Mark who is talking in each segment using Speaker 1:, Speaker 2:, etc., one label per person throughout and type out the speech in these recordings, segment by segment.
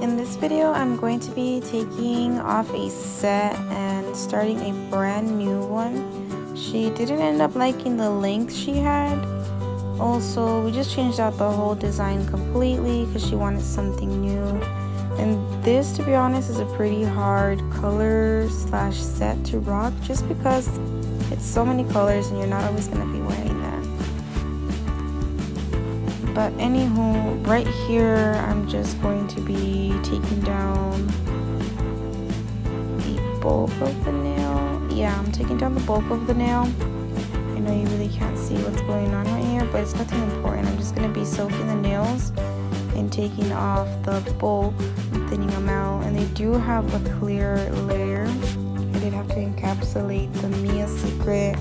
Speaker 1: In this video, I'm going to be taking off a set and starting a brand new one. She didn't end up liking the length she had. Also, we just changed out the whole design completely because she wanted something new. And this, to be honest, is a pretty hard color slash set to rock just because it's so many colors and you're not always going to be wearing that. But anywho, right here I'm just going to be taking down the bulk of the nail. Yeah, I'm taking down the bulk of the nail. I know you really can't see what's going on right here, but it's nothing important. I'm just going to be soaking the nails and taking off the bulk and thinning them out. And they do have a clear layer. I did have to encapsulate the Mia Secret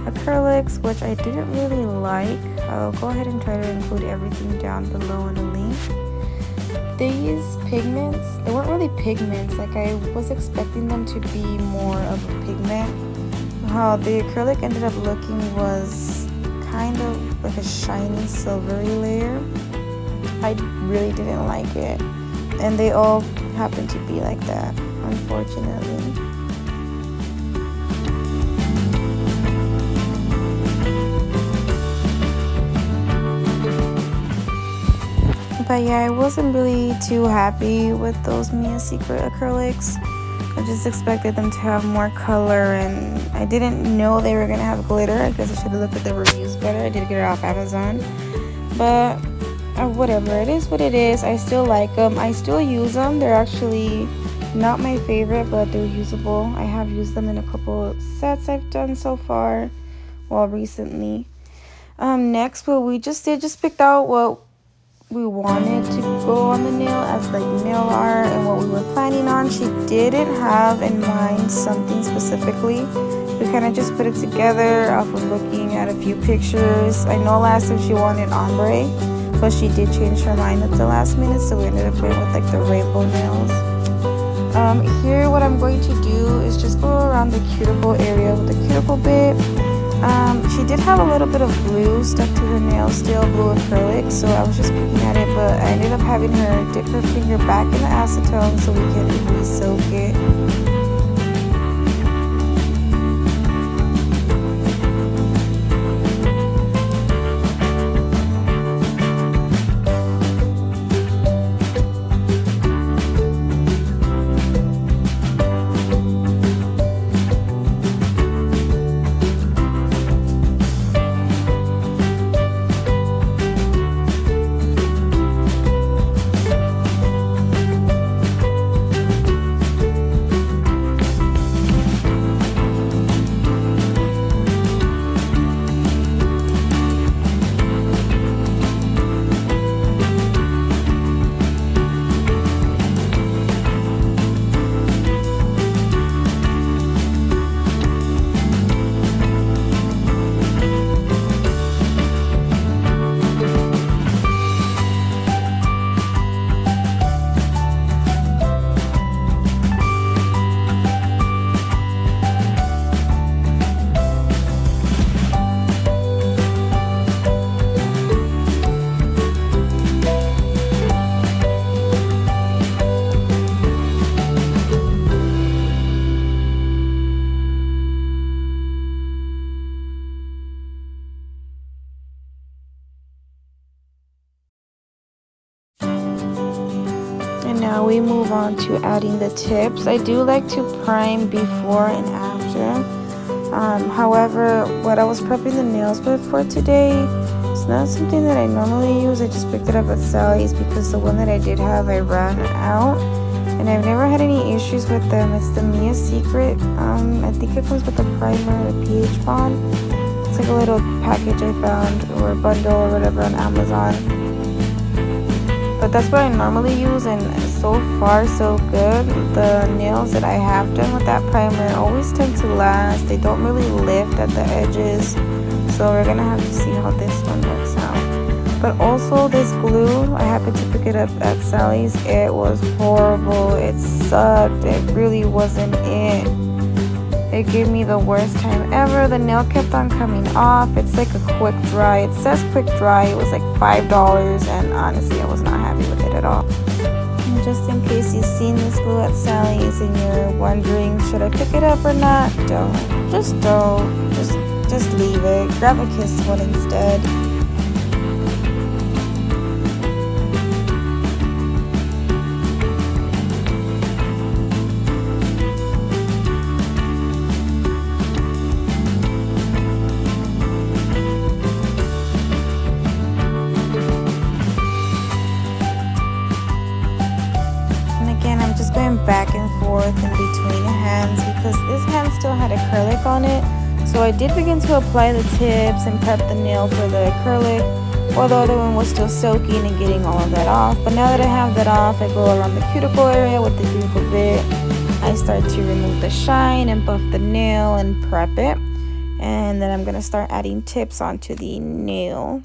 Speaker 1: acrylics, which I didn't really like. I'll go ahead and try to include everything down below in a link. These pigments, they weren't really pigments. Like I was expecting them to be more of a pigment. How the acrylic ended up looking was kind of like a shiny silvery layer. I really didn't like it, and they all happen to be like that, unfortunately. But yeah, I wasn't really too happy with those Mia Secret acrylics. I just expected them to have more color, and I didn't know they were gonna have glitter. I guess I should have looked at the reviews better. I did get it off Amazon, but whatever, it is what it is. I still like them. I still use them. They're actually not my favorite, but they're usable. I have used them in a couple sets I've done so far, well, recently. Next, what we just picked out what we wanted to go on the nail as like nail art and what we were planning on. She didn't have in mind something specifically. We kind of just put it together off of looking at a few pictures. I know last time she wanted ombre, but she did change her mind at the last minute, so we ended up going with like the rainbow nails. Here what I'm going to do is just go around the cuticle area with the cuticle bit. She did have a little bit of glue stuck to her nail, still blue acrylic, so I was just picking at it, but I ended up having her dip her finger back in the acetone so we can re-soak it. Now we move on to adding the tips. I do like to prime before and after. However, what I was prepping the nails with for today, it's not something that I normally use. I just picked it up at Sally's because the one that I did have, I ran out. And I've never had any issues with them. It's the Mia Secret. I think it comes with the primer, the pH bond. It's like a little package I found, or a bundle or whatever on Amazon. But that's what I normally use, and so far so good. The nails that I have done with that primer always tend to last. They don't really lift at the edges, so we're gonna have to see how this one works out. But also this glue, I happened to pick it up at Sally's. It was horrible. It sucked. It really wasn't it. It gave me the worst time ever. The nail kept on coming off. It's like a quick dry. It says quick dry. It was like $5, and honestly I was not happy with it at all. And just in case you've seen this glue at Sally's and you're wondering, should I pick it up or not? Don't. Just don't. Just leave it. Grab a Kiss one instead. I'm just going back and forth in between hands because this hand still had acrylic on it. So I did begin to apply the tips and prep the nail for the acrylic, while the other one was still soaking and getting all of that off. But now that I have that off, I go around the cuticle area with the cuticle bit. I start to remove the shine and buff the nail and prep it. And then I'm going to start adding tips onto the nail.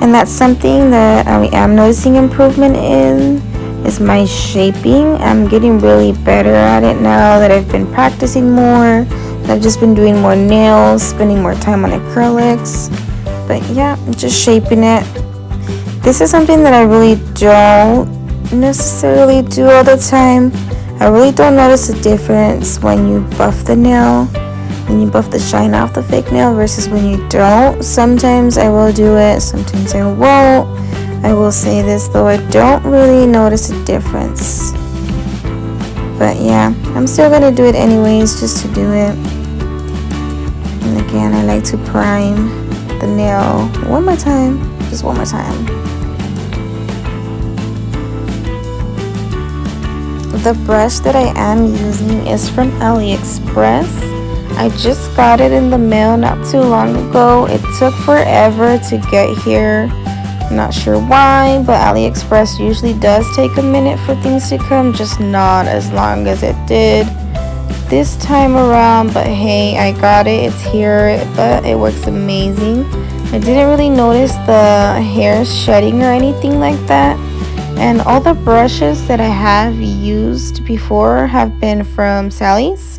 Speaker 1: And that's something that I am noticing improvement in, is my shaping. I'm getting really better at it now that I've been practicing more. I've just been doing more nails, spending more time on acrylics. But yeah, I'm just shaping it. This is something that I really don't necessarily do all the time. I really don't notice a difference when you buff the nail, when you buff the shine off the fake nail versus when you don't. Sometimes I will do it, sometimes I won't. I will say this though, I don't really notice a difference. But yeah, I'm still gonna do it anyways, just to do it. And again, I like to prime the nail one more time, just one more time. The brush that I am using is from AliExpress. I just got it in the mail not too long ago. It took forever to get here. I'm not sure why, but AliExpress usually does take a minute for things to come, just not as long as it did this time around. But hey, I got it, it's here, but it works amazing. I didn't really notice the hair shedding or anything like that. And all the brushes that I have used before have been from Sally's,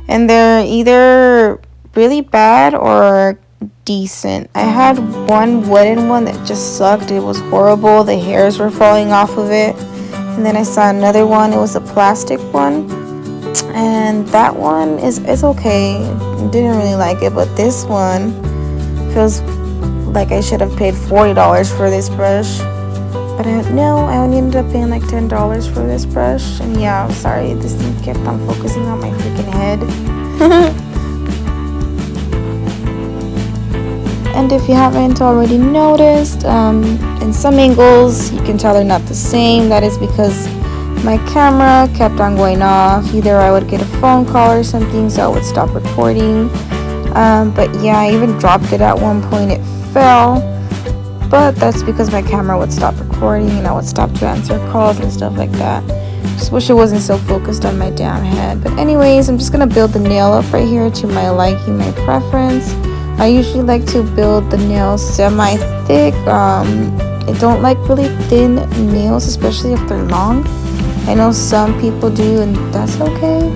Speaker 1: and they're either really bad or decent. I had one wooden one that just sucked. It was horrible. The hairs were falling off of it. And then I saw another one. It was a plastic one. And that one is okay. Didn't really like it, but this one feels like I should have paid $40 for this brush. But no, I only ended up paying like $10 for this brush. And yeah, I'm sorry, this thing kept on focusing on my freaking head. And if you haven't already noticed, in some angles you can tell they're not the same. That is because my camera kept on going off. Either I would get a phone call or something, so I would stop recording. But yeah, I even dropped it at one point. It fell. But that's because my camera would stop recording and I would stop to answer calls and stuff like that. Just wish it wasn't so focused on my damn head. But anyways, I'm just going to build the nail up right here to my liking, my preference. I usually like to build the nails semi-thick. I don't like really thin nails, especially if they're long. I know some people do, and that's okay.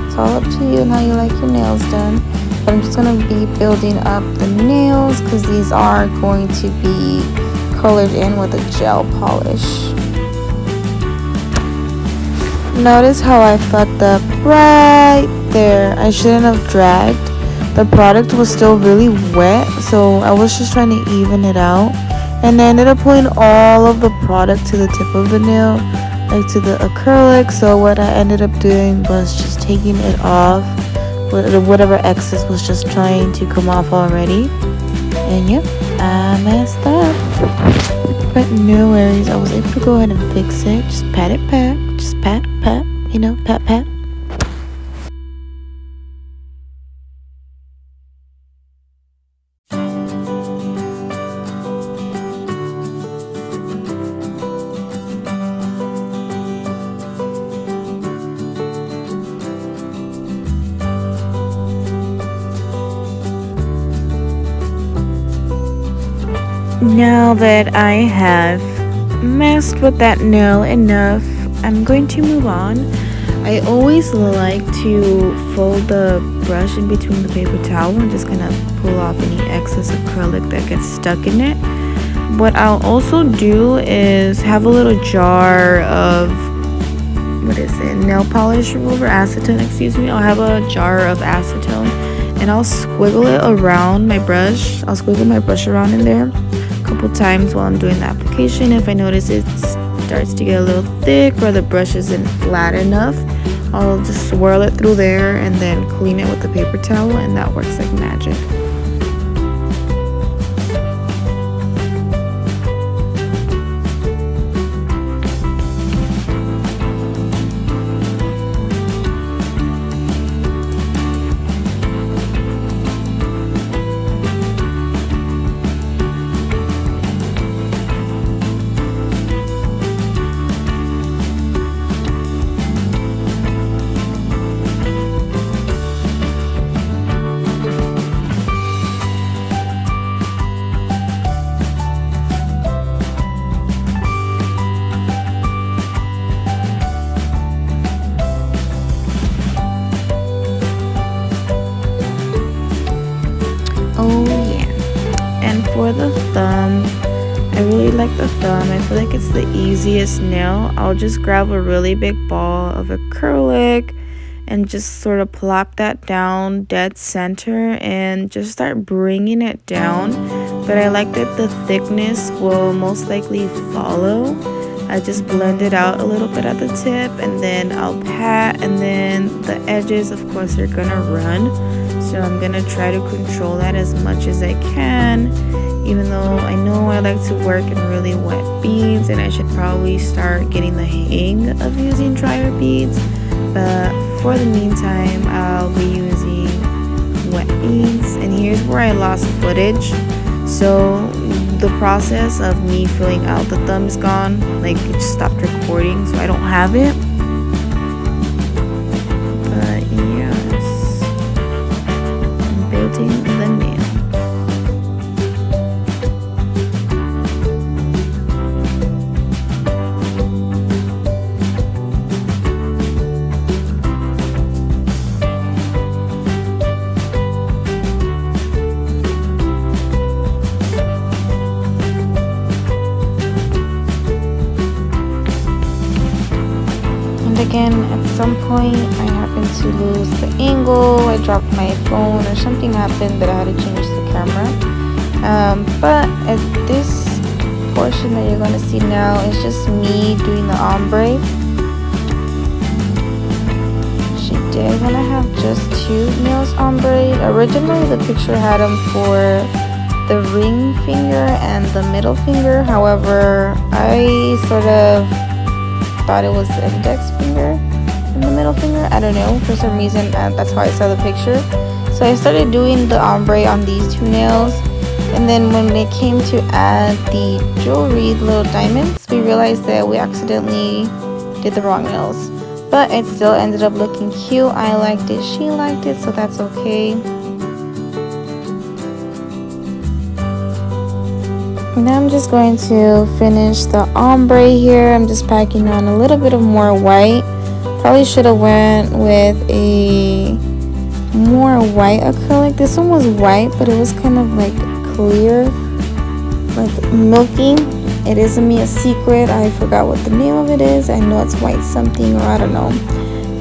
Speaker 1: It's all up to you and how you like your nails done. But I'm just going to be building up the nails because these are going to be colored in with a gel polish. Notice how I fucked up right there. I shouldn't have dragged. The product was still really wet, so I was just trying to even it out. And I ended up pulling all of the product to the tip of the nail, like to the acrylic. So what I ended up doing was just taking it off. Whatever excess was just trying to come off already. And yep, I messed up. But no worries, I was able to go ahead and fix it. Just pat it back. Just pat, you know, pat, pat. Now that I have messed with that nail enough, I'm going to move on. I always like to fold the brush in between the paper towel and just kind of pull off any excess acrylic that gets stuck in it. What I'll also do is have a little jar of, nail polish remover, acetone, excuse me. I'll have a jar of acetone and I'll squiggle it around my brush. I'll squiggle my brush around in there couple times while I'm doing the application. If I notice it starts to get a little thick or the brush isn't flat enough, I'll just swirl it through there and then clean it with the paper towel, and that works like magic. Oh yeah, and for the thumb, I really like the thumb. I feel like it's the easiest nail. I'll just grab a really big ball of acrylic and just sort of plop that down dead center and just start bringing it down. But I like that the thickness will most likely follow. I just blend it out a little bit at the tip, and then I'll pat, and then the edges, of course, are gonna run. So I'm gonna try to control that as much as I can, even though I know I like to work in really wet beads and I should probably start getting the hang of using drier beads. But for the meantime, I'll be using wet beads. And here's where I lost footage. So the process of me filling out the thumb is gone. Like, it just stopped recording, so I don't have it. But yes, I'm building the nail. again at some point. I happened to lose the angle, I dropped my phone, or something happened that I had to change the camera. But at this portion that you're going to see now is just me doing the ombre. She did want to have just 2 nails ombre. Originally the picture had them for the ring finger and the middle finger. However, I sort of thought it was the index finger and the middle finger. I don't know, for some reason that's how I saw the picture. So I started doing the ombre on these 2 nails, and then when it came to add the jewelry, the little diamonds, we realized that we accidentally did the wrong nails, but it still ended up looking cute. I liked it, she liked it, so that's okay. Now I'm just going to finish the ombre here. I'm just packing on a little bit of more white. Probably should have went with a more white acrylic. This one was white, but it was kind of like clear, like milky. It is a secret. I forgot what the name of it is. I know it's white something, or I don't know.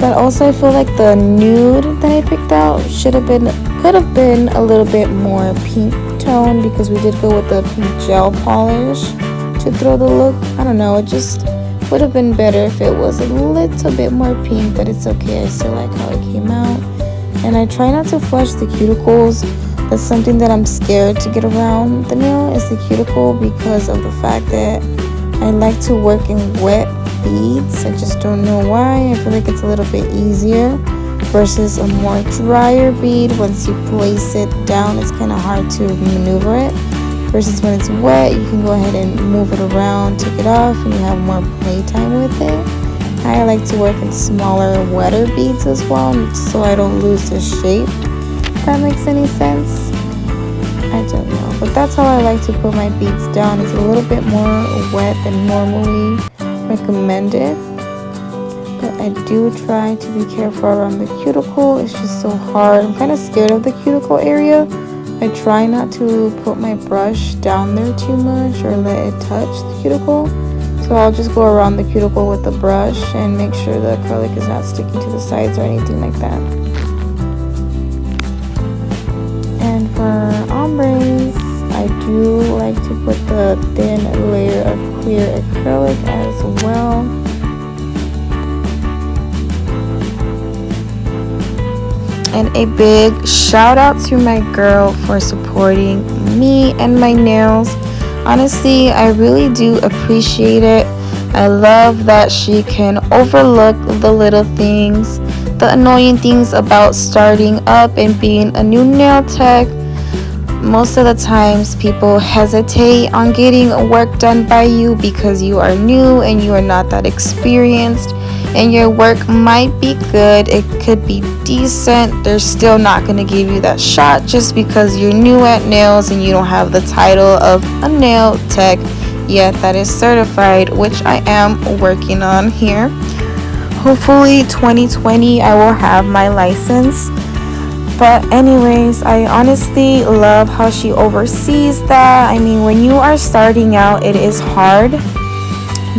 Speaker 1: But also I feel like the nude that I picked out could have been a little bit more pink tone, because we did go with the pink gel polish to throw the look. I don't know, it just would have been better if it was a little bit more pink, but it's okay. I still like how it came out. And I try not to flush the cuticles. That's something that I'm scared to get around the nail, is the cuticle, because of the fact that I like to work in wet beads. I just don't know why. I feel like it's a little bit easier versus a more drier bead. Once you place it down, it's kind of hard to maneuver it, versus when it's wet, you can go ahead and move it around, take it off, and you have more playtime with it. I like to work in smaller, wetter beads as well, so I don't lose the shape, if that makes any sense. I don't know, but that's how I like to put my beads down. It's a little bit more wet than normally recommended, but I do try to be careful around the cuticle. It's just so hard. I'm kind of scared of the cuticle area. I try not to put my brush down there too much or let it touch the cuticle. So I'll just go around the cuticle with the brush and make sure the acrylic is not sticking to the sides or anything like that. And for ombres, I do like to put the thin layer of clear acrylic as well. And a big shout out to my girl for supporting me and my nails. Honestly, I really do appreciate it. I love that she can overlook the little things, the annoying things about starting up and being a new nail tech. Most of the times people hesitate on getting work done by you because you are new and you are not that experienced, and your work might be good, it could be decent, they're still not going to give you that shot just because you're new at nails and you don't have the title of a nail tech yet that is certified, which I am working on here. Hopefully 2020 I will have my license. But anyways, I honestly love how she oversees that. I mean, when you are starting out, it is hard.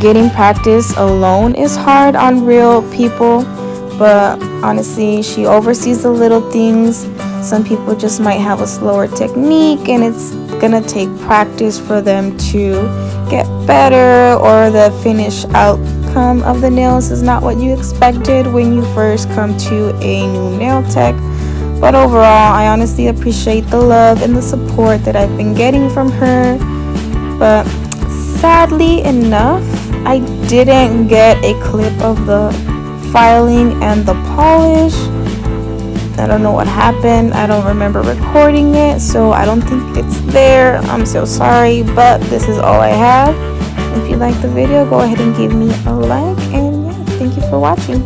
Speaker 1: Getting practice alone is hard on real people, but honestly, she oversees the little things. Some people just might have a slower technique, and it's gonna take practice for them to get better, or the finished outcome of the nails is not what you expected when you first come to a new nail tech. But overall, I honestly appreciate the love and the support that I've been getting from her. But sadly enough, I didn't get a clip of the filing and the polish. I don't know what happened. I don't remember recording it, so I don't think it's there. I'm so sorry, but this is all I have. If you like the video, go ahead and give me a like, and yeah, thank you for watching.